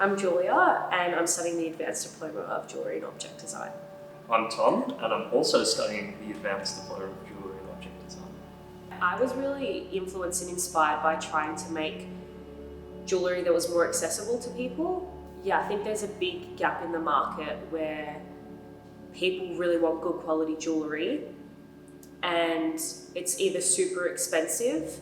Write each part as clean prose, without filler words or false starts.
I'm Julia and I'm studying the Advanced Diploma of Jewellery and Object Design. I'm Tom and I'm also studying the Advanced Diploma of Jewellery and Object Design. I was really influenced and inspired by trying to make jewellery that was more accessible to people. Yeah, I think there's a big gap in the market where people really want good quality jewellery and it's either super expensive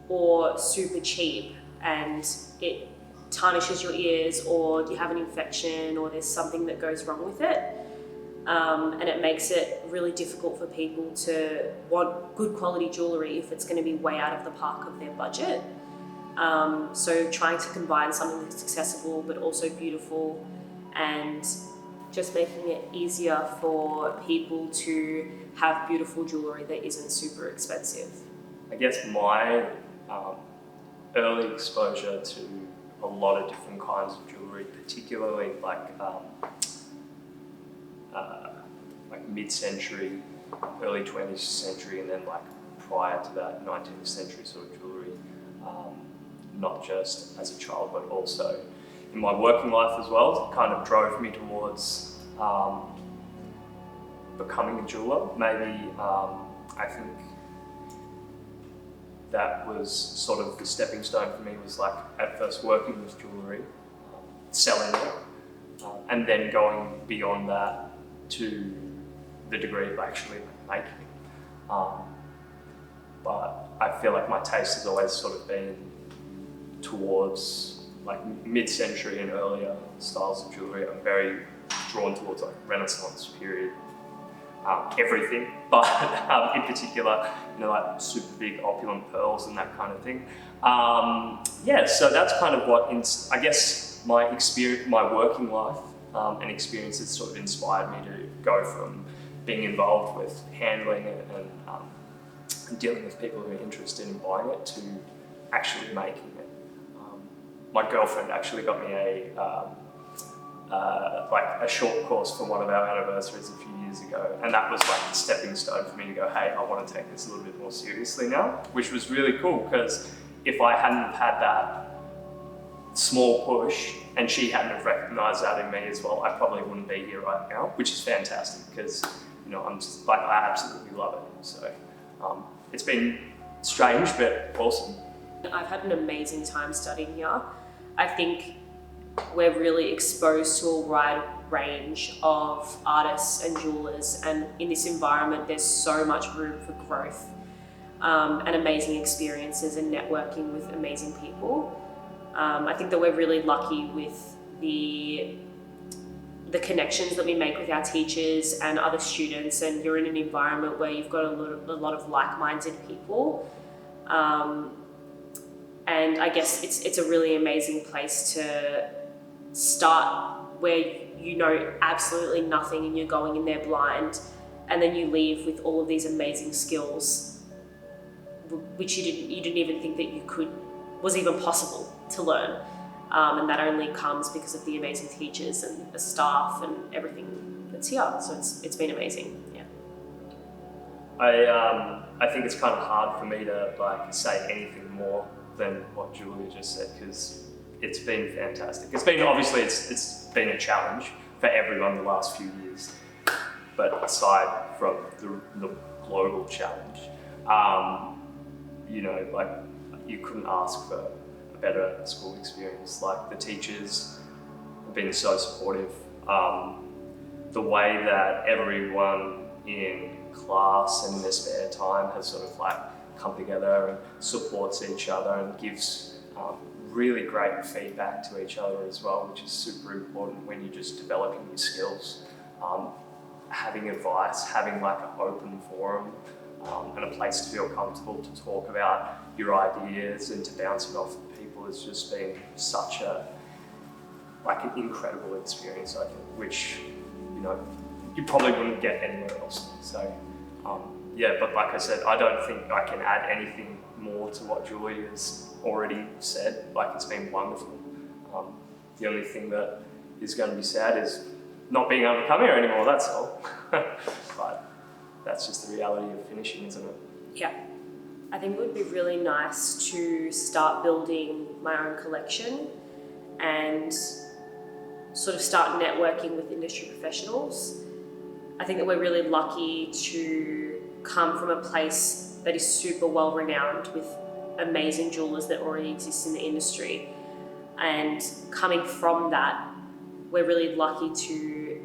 or super cheap and it tarnishes your ears, or you have an infection, or there's something that goes wrong with it. And it makes it really difficult for people to want good quality jewellery if it's going to be way out of the park of their budget. So trying to combine something that's accessible but also beautiful and just making it easier for people to have beautiful jewellery that isn't super expensive. I guess my early exposure to a lot of different kinds of jewellery, particularly like mid-century, early 20th century, and then like prior to that 19th century sort of jewellery, not just as a child but also in my working life as well, kind of drove me towards becoming a jeweller. Maybe I think that was sort of the stepping stone for me, was like at first working with jewellery, selling it, and then going beyond that to the degree of actually making it. But I feel like my taste has always sort of been towards like mid-century and earlier styles of jewellery. I'm very drawn towards like Renaissance period, everything, but in particular, like super big opulent pearls and that kind of thing. Yeah, so that's kind of what, I guess, my experience, my working life and experiences sort of inspired me to go from being involved with handling it and dealing with people who are interested in buying it to actually making it. My girlfriend actually got me a short course for one of our anniversaries a few years ago, and that was like the stepping stone for me to go, hey, I want to take this a little bit more seriously now, which was really cool, because if I hadn't have had that small push and she hadn't have recognised that in me as well, I probably wouldn't be here right now, which is fantastic because I'm just like, I absolutely love it. So it's been strange but awesome. I've had an amazing time studying here. I think we're really exposed to a wide range of artists and jewellers, and in this environment there's so much room for growth and amazing experiences and networking with amazing people. I think that we're really lucky with the connections that we make with our teachers and other students, and you're in an environment where you've got a lot of like-minded people. And I guess it's a really amazing place to start, where you know absolutely nothing and you're going in there blind, and then you leave with all of these amazing skills which you didn't even think that was even possible to learn, and that only comes because of the amazing teachers and the staff and everything that's here. So it's been amazing. Yeah. I think it's kind of hard for me to like say anything more than what Julia just said, because it's been fantastic. It's been, obviously, it's been a challenge for everyone the last few years, but aside from the global challenge, like you couldn't ask for a better school experience. Like the teachers have been so supportive. The way that everyone in class and in their spare time has sort of like come together and supports each other and gives really great feedback to each other as well, which is super important when you're just developing your skills. Having advice, having like an open forum and a place to feel comfortable to talk about your ideas and to bounce it off people has just been such an incredible experience, I think, which you probably wouldn't get anywhere else. So yeah, but like I said, I don't think I can add anything more to what Julie has already said. Like, it's been wonderful. The only thing that is going to be sad is not being able to come here anymore, that's all. But that's just the reality of finishing, isn't it? Yeah. I think it would be really nice to start building my own collection and sort of start networking with industry professionals. I think that we're really lucky to come from a place that is super well renowned with amazing jewellers that already exist in the industry. And coming from that, we're really lucky to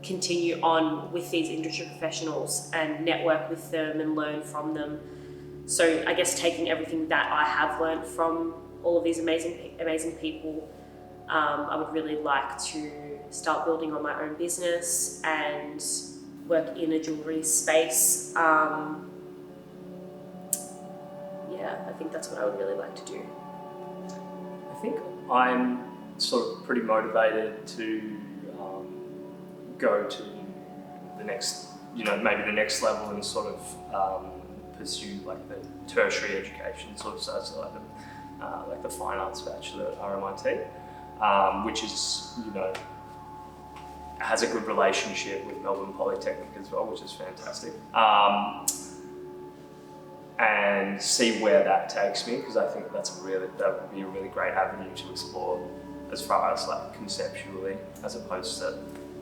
continue on with these industry professionals and network with them and learn from them. So I guess taking everything that I have learned from all of these amazing people, I would really like to start building on my own business and work in a jewellery space. Yeah, I think that's what I would really like to do. I think I'm sort of pretty motivated to go to the next, maybe the next level and sort of pursue like the tertiary education, sort of so like the Fine Arts Bachelor at RMIT, which is, has a good relationship with Melbourne Polytechnic as well, which is fantastic. And see where that takes me, because I think that would be a really great avenue to explore as far as like conceptually, as opposed to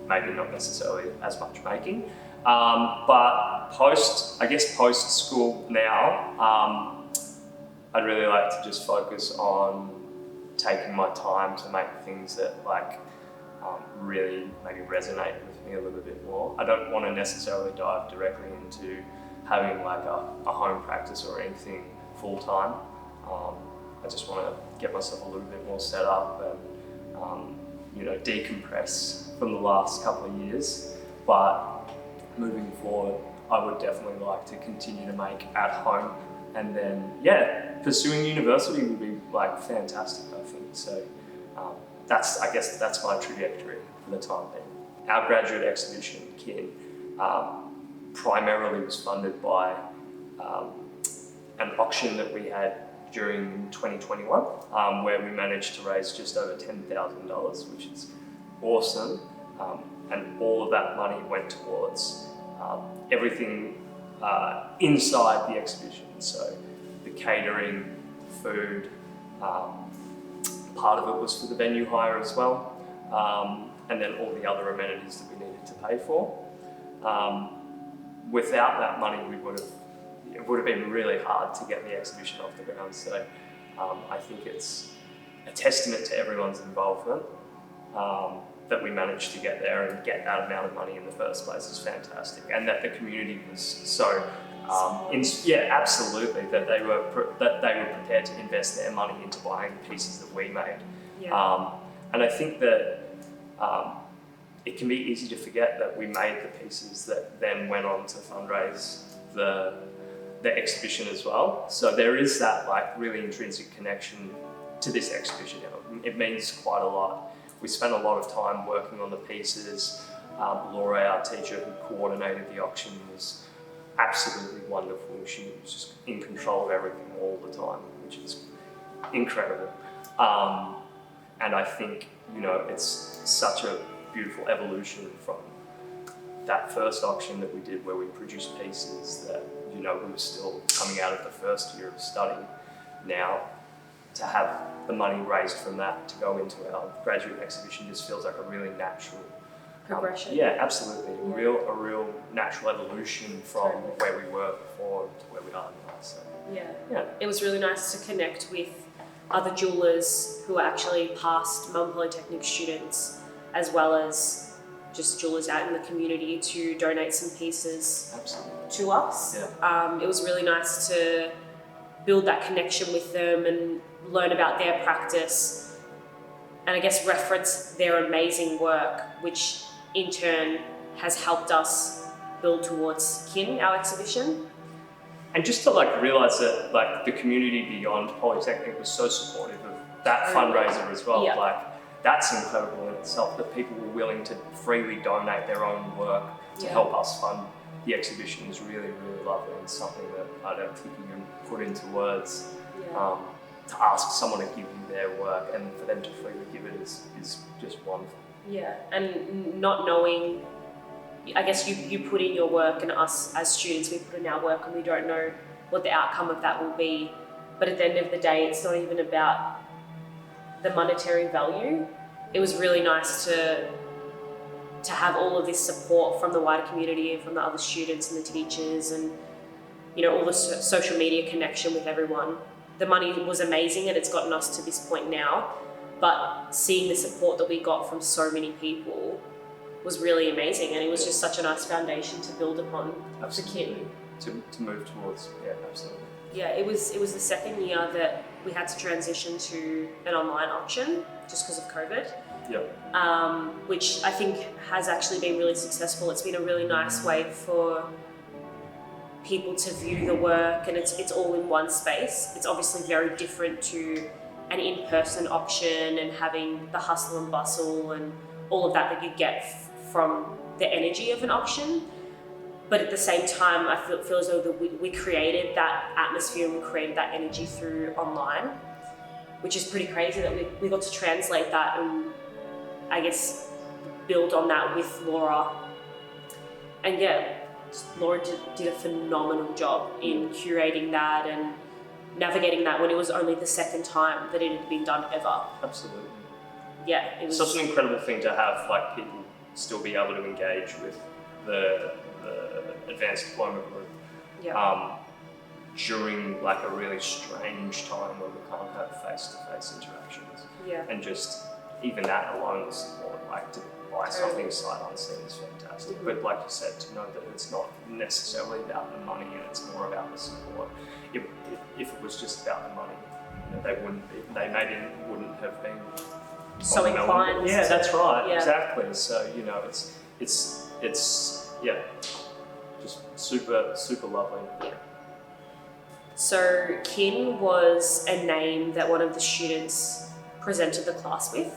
maybe not necessarily as much making. But post school now, I'd really like to just focus on taking my time to make things that really maybe resonate with me a little bit more. I don't want to necessarily dive directly into having like a home practice or anything full time. I just want to get myself a little bit more set up and decompress from the last couple of years. But moving forward, I would definitely like to continue to make at home, and then pursuing university would be like fantastic, I think. So that's my trajectory for the time being. Our graduate exhibition, Kin, primarily was funded by an auction that we had during 2021, where we managed to raise just over $10,000, which is awesome. And all of that money went towards everything inside the exhibition. So the catering, the food, part of it was for the venue hire as well, and then all the other amenities that we needed to pay for. Without that money, it would have been really hard to get the exhibition off the ground. So I think it's a testament to everyone's involvement that we managed to get there and get that amount of money in the first place is fantastic. And that the community was so, absolutely, that they were prepared to invest their money into buying the pieces that we made. Yeah. And I think that it can be easy to forget that we made the pieces that then went on to fundraise the exhibition as well. So there is that really intrinsic connection to this exhibition. It means quite a lot. We spent a lot of time working on the pieces. Laura, our teacher who coordinated the auction, was absolutely wonderful. She was just in control of everything all the time, which is incredible. And I think, it's such a beautiful evolution from that first auction that we did, where we produced pieces that, we were still coming out of the first year of study. Now, to have the money raised from that to go into our graduate exhibition just feels like a really natural progression. Absolutely. A real natural evolution from where we were before to where we are now. So it was really nice to connect with other jewellers who are actually past Melbourne Polytechnic students, as well as just jewellers out in the community, to donate some pieces to us. It was really nice to build that connection with them and learn about their practice, and I guess reference their amazing work, which in turn has helped us build towards Kin, our exhibition. And just to realise that the community beyond Polytechnic was so supportive of that fundraiser as well. That's incredible in itself, that people were willing to freely donate their own work to help us fund the exhibition is really, really lovely, and something that I don't think you can put into words. To ask someone to give you their work and for them to freely give it is just wonderful. Yeah, and not knowing, I guess you put in your work, and us as students, we put in our work, and we don't know what the outcome of that will be. But at the end of the day, it's not even about the monetary value. it was really nice to have all of this support from the wider community and from the other students and the teachers, and all the social media connection with everyone. The money was amazing and it's gotten us to this point now, but seeing the support that we got from so many people was really amazing, and it was just such a nice foundation to build upon. Absolutely. To move towards, yeah, absolutely. Yeah, it was the second year that we had to transition to an online option just because of COVID. Yep. Which I think has actually been really successful. It's been a really nice way for people to view the work, and it's all in one space. It's obviously very different to an in-person option and having the hustle and bustle and all of that you get from the energy of an option. But at the same time, I feel as though we created that atmosphere and we created that energy through online, which is pretty crazy that we got to translate that and I guess build on that with Laura. And yeah, Laura did a phenomenal job in curating that and navigating that when it was only the second time that it had been done ever. Absolutely. Yeah, it was such an incredible thing to have, like, people still be able to engage with the Advanced Diploma group. Yeah. During like a really strange time when we can't have face-to-face interactions. Yeah. And just even that alone is support, like to buy something sight unseen is fantastic. Mm-hmm. But like you said, to know that it's not necessarily about the money and it's more about the support. If it was just about the money, they maybe wouldn't have been so inclined. Yeah, that's right. Yeah. Exactly. So it's yeah, just super lovely. Yeah. So Kin was a name that one of the students presented the class with.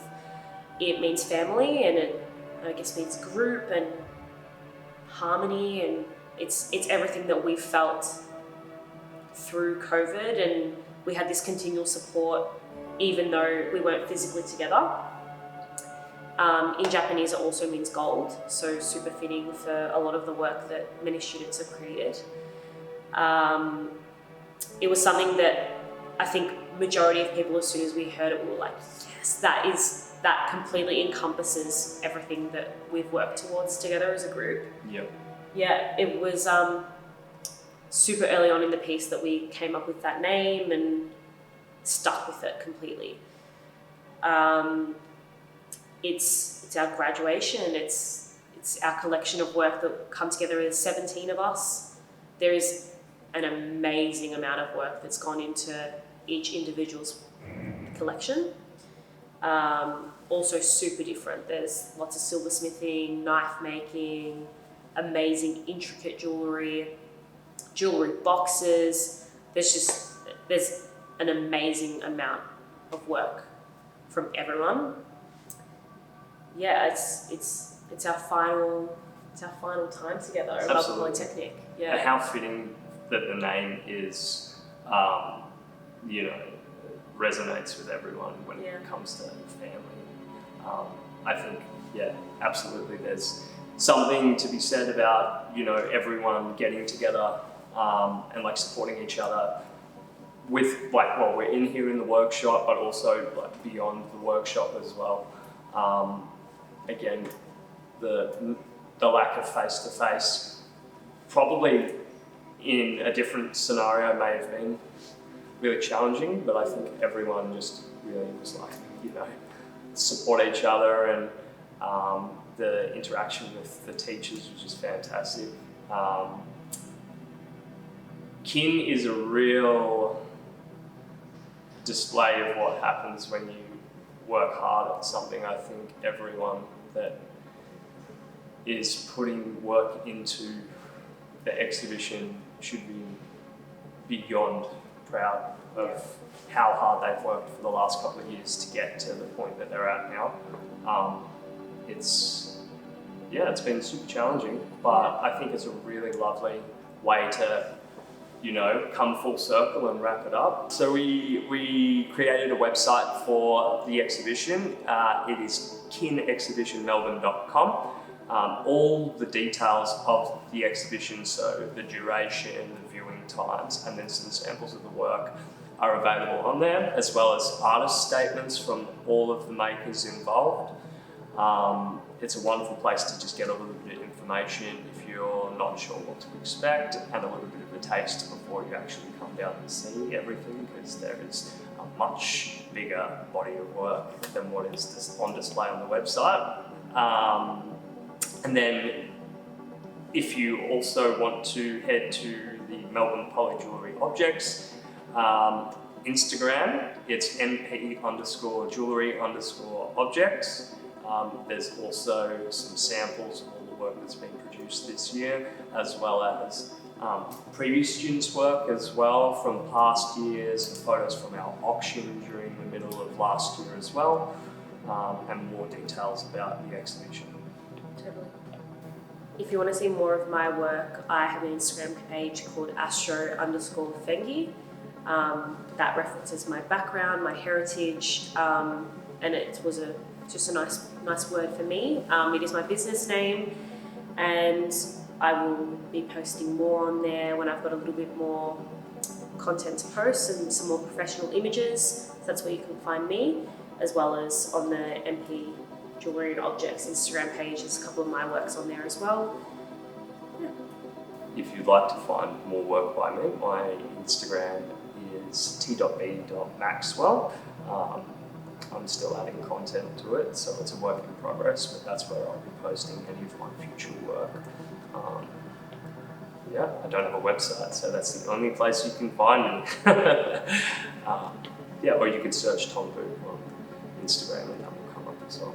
It means family, and it, I guess, means group and harmony, and it's everything that we felt through COVID, and we had this continual support even though we weren't physically together. In Japanese it also means gold, so super fitting for a lot of the work that many students have created. It was something that I think majority of people, as soon as we heard it, we were like, yes, that completely encompasses everything that we've worked towards together as a group. Yep. Yeah, it was super early on in the piece that we came up with that name and stuck with it completely. It's our graduation, it's our collection of work that come together. There's 17 of us. There is an amazing amount of work that's gone into each individual's collection. Also super different. There's lots of silversmithing, knife making, amazing intricate jewellery boxes. There's an amazing amount of work from everyone. Yeah, it's our final time together at Melbourne Polytechnic. Yeah. And how fitting that the name is, resonates with everyone when it comes to family. I think, yeah, absolutely. There's something to be said about, everyone getting together and like supporting each other with like while we're in here in the workshop, but also like beyond the workshop as well. Again, the lack of face-to-face probably in a different scenario may have been really challenging, but I think everyone just really was like, support each other, and the interaction with the teachers was just fantastic. Kin is a real display of what happens when you work hard at something. I think everyone that is putting work into the exhibition should be beyond proud of how hard they've worked for the last couple of years to get to the point that they're at now. It's been super challenging, but I think it's a really lovely way to come full circle and wrap it up. So we created a website for the exhibition. It is kinexhibitionmelbourne.com. All the details of the exhibition, so the duration, the viewing times, and then some samples of the work, are available on there, as well as artist statements from all of the makers involved. It's a wonderful place to just get a little bit of information if you're not sure what to expect, and a little bit of a taste before you actually come down and see everything, because there is a much bigger body of work than what is on display on the website. And then if you also want to head to the Melbourne Jewellery and Objects Instagram, it's mp_jewellery_objects. There's also some samples of all the work that's been produced this year, as well as previous students' work as well from past years, photos from our auction during the middle of last year as well, and more details about the exhibition. Totally. If you want to see more of my work, I have an Instagram page called astro_Fengi. That references my background, my heritage, and it was just a nice word for me. It is my business name, and I will be posting more on there when I've got a little bit more content to post and some more professional images. So that's where you can find me, as well as on the MP Jewellery and Objects Instagram page. There's a couple of my works on there as well. Yeah. If you'd like to find more work by me, my Instagram is t.b.maxwell. I'm still adding content to it, so it's a work in progress, but that's where I'll be posting any of my future work. I don't have a website, so that's the only place you can find me. Or you could search Tom Boo on Instagram and that will come up as well.